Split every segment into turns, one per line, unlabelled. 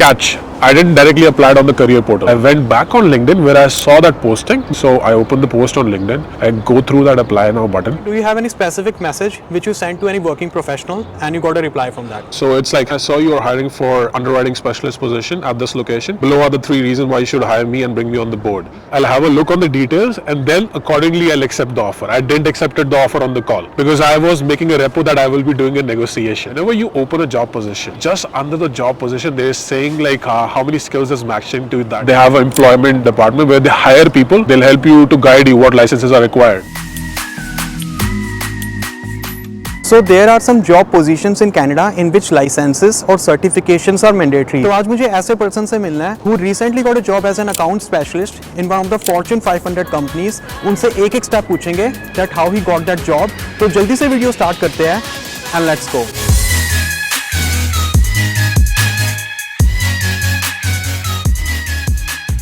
catch. I didn't directly apply it on the career portal. I went back on LinkedIn where I saw that posting. So I opened the post on LinkedIn and go through that apply now button.
Do you have any specific message which you sent to any working professional and you got a reply from that?
So it's like, I saw you are hiring for underwriting specialist position at this location. Below are the 3 reasons why you should hire me and bring me on the board. I'll have a look on the details and then accordingly I'll accept the offer. I didn't accept the offer on the call because I was making a repo that I will be doing a negotiation. Whenever you open a job position, just under the job position, they're saying like how many skills is matching to that. They have an employment department where they hire people. They'll help you to guide you what licenses are required.
So there are some job positions in Canada in which licenses or certifications are mandatory. तो आज मुझे ऐसे person से मिलना है who recently got a job as an account specialist in one of the Fortune 500 companies. उनसे एक step पूछेंगे that how he got that job. तो जल्दी से वीडियो स्टार्ट करते हैं and let's go.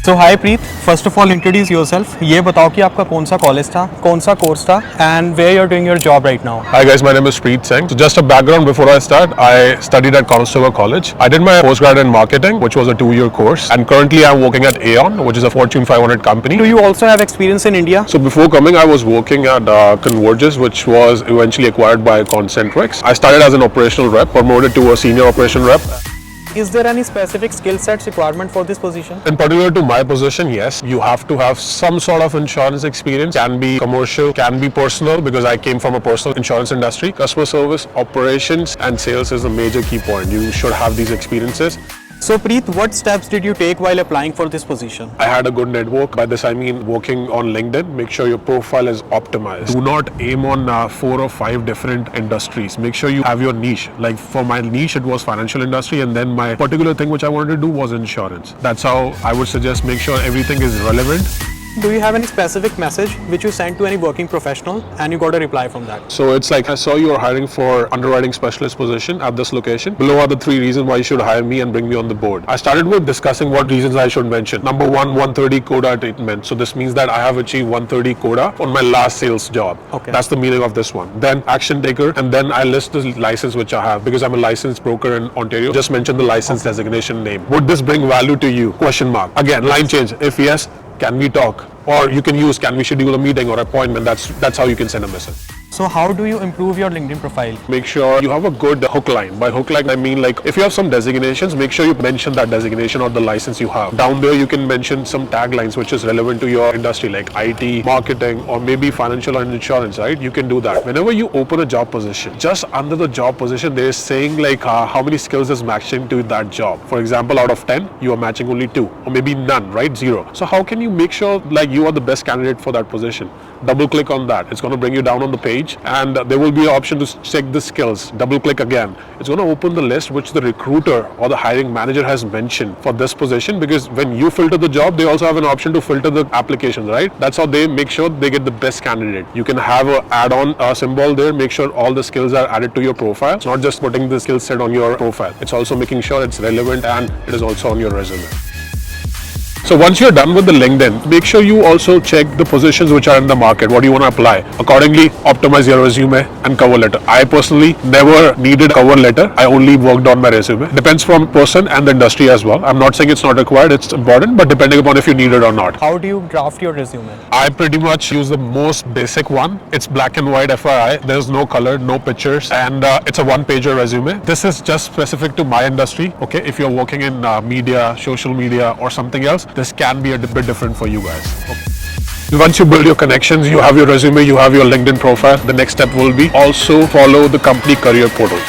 So hi Preet, first of all introduce yourself. ये बताओ कि आपका कौन सा कॉलेज था, कौन सा कोर्स था, and where you're doing your job right now.
Hi guys, my name is Preet Singh. So just a background before I start, I studied at Conestoga College. I did my postgrad in marketing, which was a 2-year course, and currently I'm working at Aon, which is a Fortune 500 company.
Do you also have experience in India?
So before coming, I was working at Convergys, which was eventually acquired by Concentrix. I started as an operational rep, promoted to a senior operation rep.
Is there any specific skill sets requirement for this position?
In particular to my position, yes. You have to have some sort of insurance experience. Can be commercial, can be personal, because I came from a personal insurance industry. Customer service, operations and sales is a major key point. You should have these experiences.
So Preet, what steps did you take while applying for this position?
I had a good network. By this I mean working on LinkedIn. Make sure your profile is optimized. Do not aim on 4 or 5 different industries. Make sure you have your niche. Like for my niche, it was financial industry, and then my particular thing which I wanted to do was insurance. That's how I would suggest make sure everything is relevant.
Do you have any specific message which you sent to any working professional and you got a reply from that?
So it's like, I saw you are hiring for underwriting specialist position at this location. Below are the 3 reasons why you should hire me and bring me on the board. I started with discussing what reasons I should mention. Number 1, 130 quota attainment. So this means that I have achieved 130 quota on my last sales job.
Okay.
That's the meaning of this one. Then action taker, and then I list the license which I have because I'm a licensed broker in Ontario. Just mention the license designation name. Would this bring value to you? Question mark. Again, line change. If yes, can we talk? Or you can use, can we schedule a meeting or appointment? That's how you can send a message.
So how do you improve your LinkedIn profile?
Make sure you have a good hook line. By hook line, I mean like if you have some designations, make sure you mention that designation or the license you have. Down there, you can mention some taglines which is relevant to your industry, like IT, marketing, or maybe financial and insurance, right? You can do that. Whenever you open a job position, just under the job position, they're saying like how many skills is matching to that job. For example, out of 10, you are matching only 2 or maybe none, right? 0. So how can you make sure like you are the best candidate for that position? Double click on that. It's going to bring you down on the page, and there will be an option to check the skills. Double click again. It's going to open the list which the recruiter or the hiring manager has mentioned for this position, because when you filter the job, they also have an option to filter the applications, right? That's how they make sure they get the best candidate. You can have an add-on symbol there. Make sure all the skills are added to your profile. It's not just putting the skill set on your profile. It's also making sure it's relevant and it is also on your resume. So once you're done with the LinkedIn, make sure you also check the positions which are in the market. What do you want to apply? Accordingly, optimize your resume and cover letter. I personally never needed cover letter. I only worked on my resume. Depends from person and the industry as well. I'm not saying it's not required, it's important, but depending upon if you need it or not.
How do you draft your resume?
I pretty much use the most basic one. It's black and white, FYI. There's no color, no pictures, and it's a 1-pager resume. This is just specific to my industry. Okay, if you're working in media, social media, or something else, this can be a bit different for you guys. Okay. Once you build your connections, you have your resume, you have your LinkedIn profile, the next step will be also follow the company career portal.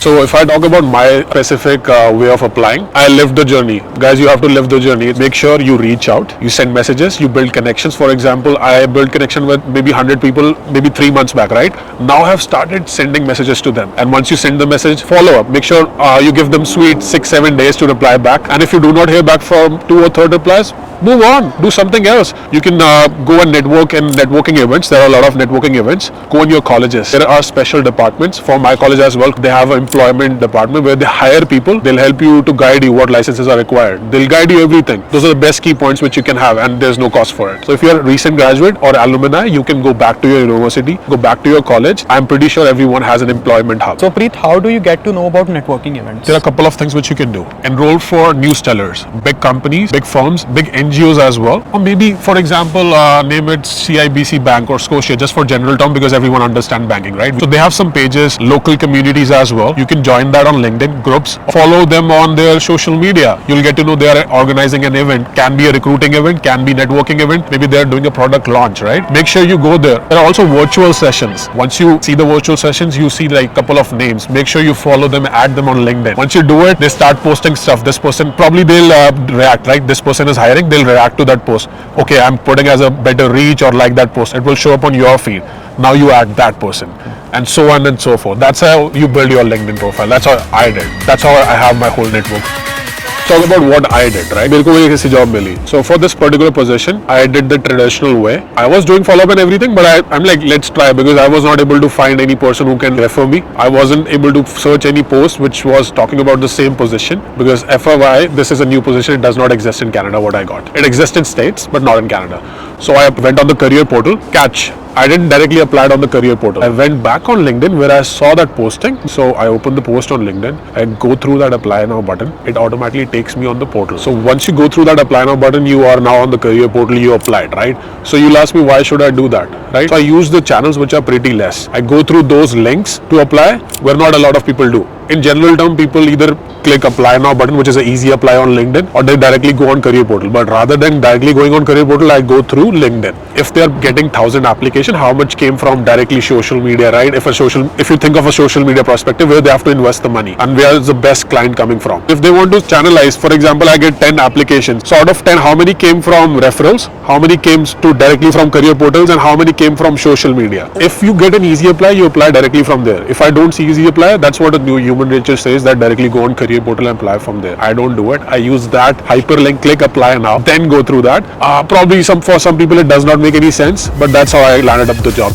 So if I talk about my specific way of applying, I lived the journey. Guys, you have to live the journey. Make sure you reach out, you send messages, you build connections. For example, I built connection with maybe 100 people, maybe 3 months back, right? Now I have started sending messages to them. And once you send the message, follow up. Make sure you give them sweet 6-7 days to reply back. And if you do not hear back from 2 or 3 replies, move on, do something else. You can go and network in networking events. There are a lot of networking events. Go in your colleges. There are special departments. For my college as well, they have an employment department where they hire people. They'll help you to guide you what licenses are required. They'll guide you everything. Those are the best key points which you can have, and there's no cost for it. So if you're a recent graduate or alumni, you can go back to your university, go back to your college. I'm pretty sure everyone has an employment hub.
So Preet, how do you get to know about networking events?
There are a couple of things which you can do. Enroll for news tellers, big companies, big firms, big NGOs as well. Or maybe, for example, name it CIBC Bank or Scotia, just for general term, because everyone understands banking, right? So they have some pages, local communities as well. You can join that on LinkedIn groups. Follow them on their social media. You'll get to know they are organizing an event. Can be a recruiting event, can be networking event. Maybe they're doing a product launch, right? Make sure you go there. There are also virtual sessions. Once you see the virtual sessions, you see like a couple of names. Make sure you follow them, add them on LinkedIn. Once you do it, they start posting stuff. This person, probably they'll react, right? This person is hiring, they'll react to that post. Okay, I'm putting as a better reach or like that post. It will show up on your feed. Now you add that person, and so on and so forth. That's how you build your LinkedIn profile. That's how I did. That's how I have my whole network. Talk about what I did, right? मेरे को एक ऐसी job milli. So for this particular position, I did the traditional way. I was doing follow-up and everything, but I'm like, let's try, because I was not able to find any person who can refer me. I wasn't able to search any post which was talking about the same position, because FYI, this is a new position. It does not exist in Canada, what I got. It exists in States, but not in Canada. So I went on the career portal. Catch. I didn't directly apply on the career portal. I went back on LinkedIn where I saw that posting. So I opened the post on LinkedIn and go through that apply now button. It automatically takes me on the portal. So once you go through that apply now button, you are now on the career portal, you applied, right? So you'll ask me, why should I do that, right? So I use the channels which are pretty less. I go through those links to apply where not a lot of people do. In general term, people either click apply now button, which is an easy apply on LinkedIn, or they directly go on career portal. But rather than directly going on career portal, I go through LinkedIn. If they are getting 1,000 application, how much came from directly social media, right? If you think of a social media perspective, where they have to invest the money and where is the best client coming from. If they want to channelize, for example, I get 10 applications. So out of 10, how many came from referrals? How many came to directly from career portals, and how many came from social media? If you get an easy apply, you apply directly from there. If I don't see easy apply, that's what a new human nature says, that directly go on career portal and apply from there. I don't do it. I use that hyperlink, click apply now, then go through that. Probably for some people it does not make any sense, but that's how I landed up the job.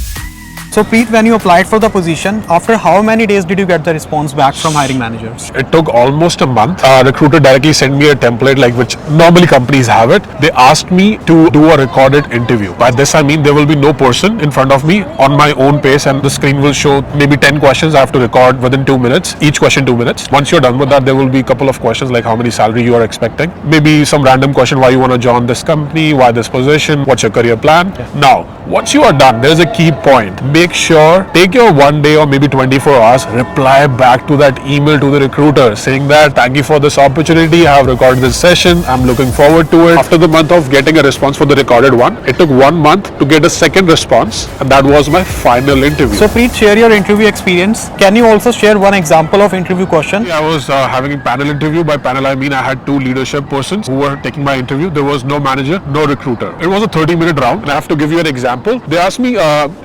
So Preet, when you applied for the position, after how many days did you get the response back from hiring managers?
It took almost a month. Recruiter directly sent me a template, like which normally companies have it. They asked me to do a recorded interview. By this I mean there will be no person in front of me, on my own pace, and the screen will show maybe 10 questions I have to record within 2 minutes. Each question 2 minutes. Once you're done with that, there will be a couple of questions like how many salary you are expecting. Maybe some random question, why you want to join this company, why this position, what's your career plan. Yeah. Now, once you are done, there's a key point. Make sure, take your 1 day or maybe 24 hours, reply back to that email to the recruiter saying that, thank you for this opportunity, I have recorded this session, I'm looking forward to it. After the month of getting a response for the recorded one, it took 1 month to get a second response, and that was my final interview.
So Preet, share your interview experience. Can you also share one example of interview question?
I was having a panel interview. By panel I mean I had 2 leadership persons who were taking my interview. There was no manager, no recruiter. It was a 30-minute round, and I have to give you an example. They asked me,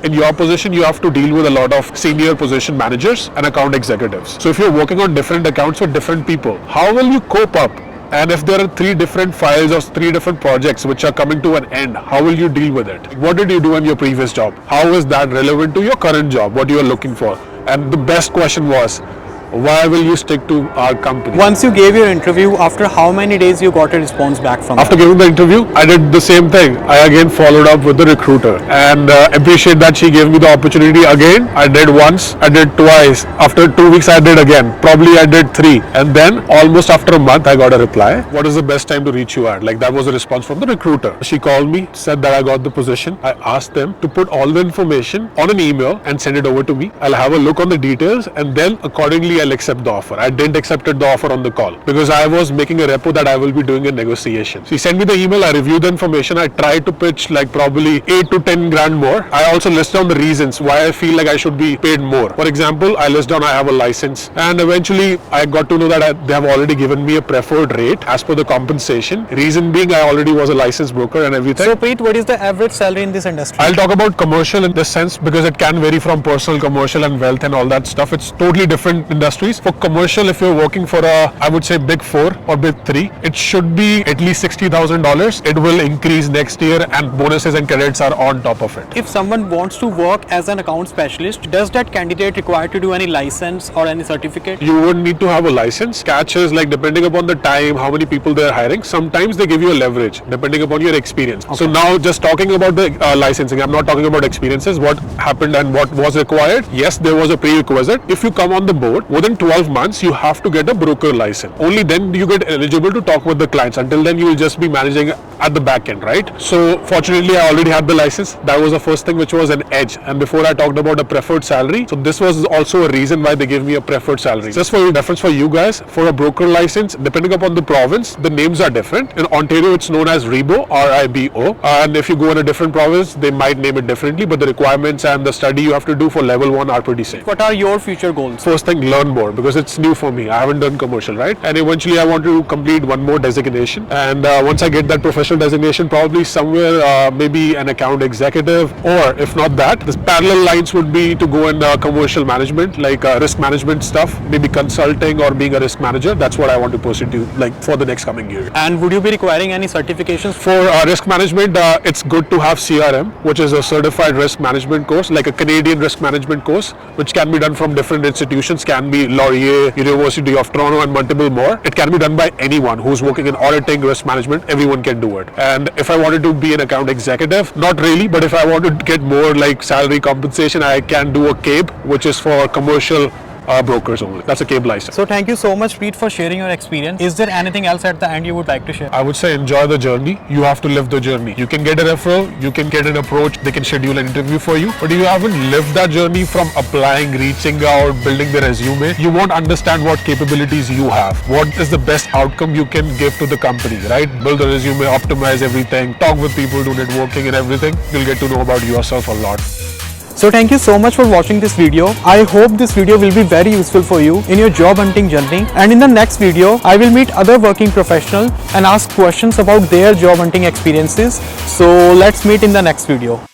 in your position you have to deal with a lot of senior position managers and account executives. So if you're working on different accounts for different people, how will you cope up? And if there are 3 different files or 3 different projects which are coming to an end, how will you deal with it? What did you do in your previous job? How is that relevant to your current job, what you are looking for? And the best question was, why will you stick to our company?
Once you gave your interview, after how many days you got a response back from
After giving the interview, I did the same thing. I again followed up with the recruiter, and appreciate that she gave me the opportunity again. I did once, I did twice. After 2 weeks, I did again. Probably I did 3. And then almost after a month, I got a reply. What is the best time to reach you at? Like, that was a response from the recruiter. She called me, said that I got the position. I asked them to put all the information on an email and send it over to me. I'll have a look on the details, and then accordingly I'll accept the offer. I didn't accept the offer on the call because I was making a repo that I will be doing a negotiation. She sent me the email, I reviewed the information, I tried to pitch like probably 8 to 10 grand more. I also list down the reasons why I feel like I should be paid more. For example, I list down I have a license, and eventually I got to know that they have already given me a preferred rate as per the compensation. Reason being, I already was a licensed broker and everything.
So Preet, what is the average salary in this industry?
I'll talk about commercial in this sense because it can vary from personal, commercial and wealth and all that stuff. It's totally different industry industries. For commercial, if you're working for I would say big 4 or big 3, it should be at least $60,000. It will increase next year, and bonuses and credits are on top of it.
If someone wants to work as an account specialist, does that candidate require to do any license or any certificate?
You wouldn't need to have a license. Catch is like depending upon the time, how many people they're hiring, sometimes they give you a leverage depending upon your experience. So now just talking about the licensing, I'm not talking about experiences, what happened and what was required. Yes, there was a prerequisite. If you come on the board, within 12 months, you have to get a broker license. Only then you get eligible to talk with the clients. Until then, you will just be managing at the back end, right? So fortunately, I already had the license. That was the first thing which was an edge. And before I talked about a preferred salary, so this was also a reason why they gave me a preferred salary. Just for reference for you guys, for a broker license, depending upon the province, the names are different. In Ontario, it's known as RIBO, R-I-B-O. And if you go in a different province, they might name it differently, but the requirements and the study you have to do for level 1 are pretty same.
What are your future goals?
First thing, learn more, because it's new for me. I haven't done commercial, right? And eventually I want to complete one more designation. And once I get that professional designation, probably somewhere, maybe an account executive, or if not that, the parallel lines would be to go in commercial management, like risk management stuff, maybe consulting or being a risk manager. That's what I want to pursue like for the next coming year.
And would you be requiring any certifications?
For risk management, it's good to have CRM, which is a certified risk management course, like a Canadian risk management course, which can be done from different institutions, can be Laurier, University of Toronto, and multiple more. It can be done by anyone who's working in auditing, risk management. Everyone can do it. And if I wanted to be an account executive, not really, but if I want to get more like salary compensation, I can do a CABE, which is for commercial brokers only. That's a CABE license.
So thank you so much, Pete, for sharing your experience. Is there anything else at the end you would like to share?
I would say enjoy the journey. You have to live the journey. You can get a referral, you can get an approach, they can schedule an interview for you, but if you haven't lived that journey from applying, reaching out, building the resume, you won't understand what capabilities you have. What is the best outcome you can give to the company, right? Build the resume, optimize everything, talk with people, do networking and everything. You'll get to know about yourself a lot.
So thank you so much for watching this video. I hope this video will be very useful for you in your job hunting journey. And in the next video, I will meet other working professionals and ask questions about their job hunting experiences. So let's meet in the next video.